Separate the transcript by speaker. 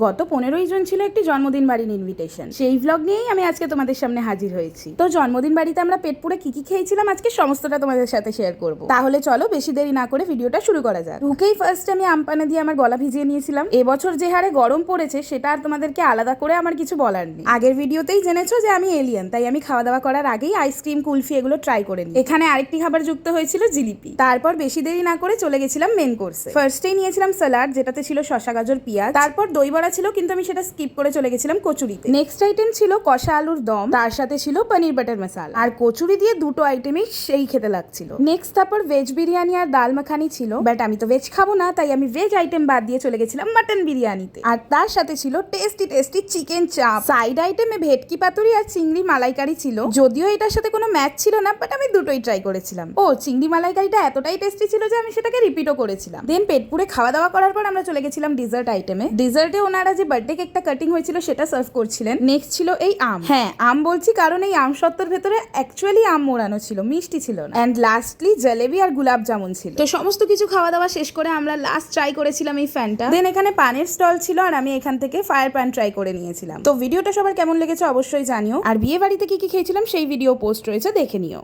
Speaker 1: গত 15ই জুন ছিল একটি জন্মদিন বাড়ির ইনভিটেশন। সেই ব্লগ নিয়েই আমি আজকে তোমাদের সামনে হাজির হয়েছি। তো জন্মদিন বাড়িতে আমরা পেট পুরে কি কি খেয়েছিলাম আজকে সমস্তটা তোমাদের সাথে শেয়ার করব। তাহলে চলো বেশি দেরি না করে ভিডিওটা শুরু করা যাক। ঢুকেই ফার্স্ট আমি আমপানে দিয়ে আমার গলা ভিজিয়ে নিয়েছিলাম। এবছর যে হারে গরম পড়েছে সেটা আর তোমাদেরকে আলাদা করে আমার কিছু বলার নেই। আগের ভিডিওতেই জেনেছো যে আমি এলিয়ান, তাই আমি খাওয়া দাওয়া করার আগেই আইসক্রিম কুলফি এগুলো ট্রাই করে নিই। এখানে আরেকটি খাবার যুক্ত হয়েছিল জিলিপি। তারপর বেশি দেরি না করে চলে গেছিলাম মেন কোর্সে। ফার্স্টেই নিয়েছিলাম স্যালাড, যেটাতে ছিল শসা গাজর পেঁয়াজ। তারপর দই বড়া ছিল, কিন্তু আমি সেটা স্কিপ করে চলে গেছিলাম কচুরিতে। নেক্সট আইটেম ছিল কষা আলুর দম, তার সাথে ছিল পনির বাটার মশলা। আর কচুরি দিয়ে দুটো আইটেমই সেই খেতে লাগছিল। নেক্সট তারপর ভেজ বিরিয়ানি আর ডাল মাখানি ছিল, বাট আমি তো ভেজ খাবো না, তাই আমি ভেজ আইটেম বাদ দিয়ে চলে গেছিলাম মাটন বিরিয়ানিতে। আর তার সাথে ছিল টেস্টি টেস্টি চিকেন চাপ। সাইড আইটেমে ভেটকি পাতুরি আর চিংড়ি মালাইকারি ছিল। যদিও এটার সাথে কোনো ম্যাচ ছিল না, বাট আমি দুটোই ট্রাই করেছিলাম। ও চিংড়ি মালাইকারিটা এতটাই টেস্টি ছিল যে আমি সেটাকে রিপিটও করেছিলাম। দেন পেট পুরে খাওয়া দাওয়া করার পর আমরা চলে গেছিলাম ডিজার্ট আইটেমে। ডিজার্টে ওনারা যে বার্থডে কেকটা কাটিং হয়েছিল সেটা সার্ভ করছিলেন। নেক্সট ছিল এই আম। হ্যাঁ, আম বলছি কারণ এই আম সত্তর ভেতরে অ্যাকচুয়ালি আম মোড়ানো ছিল, মিষ্টি ছিল না। এন্ড লাস্টলি জলেবি আর গুলাব জামুন ছিল। তো সমস্ত কিছু খাওয়া দাওয়া শেষ করে আমরা লাস্ট ট্রাই করেছিলাম এই ফ্যানটা। দেন এখানে পানের স্টল ছিল আর আমি এখান থেকে ফায়ার প্যান ট্রাই করে নিয়েছিলাম। তো ভিডিওটা সবার কেমন লেগেছে অবশ্যই জানিও। আর বিয়ে বাড়িতে কি কি খেয়েছিলাম সেই ভিডিও পোস্ট রয়েছে, দেখে নিও।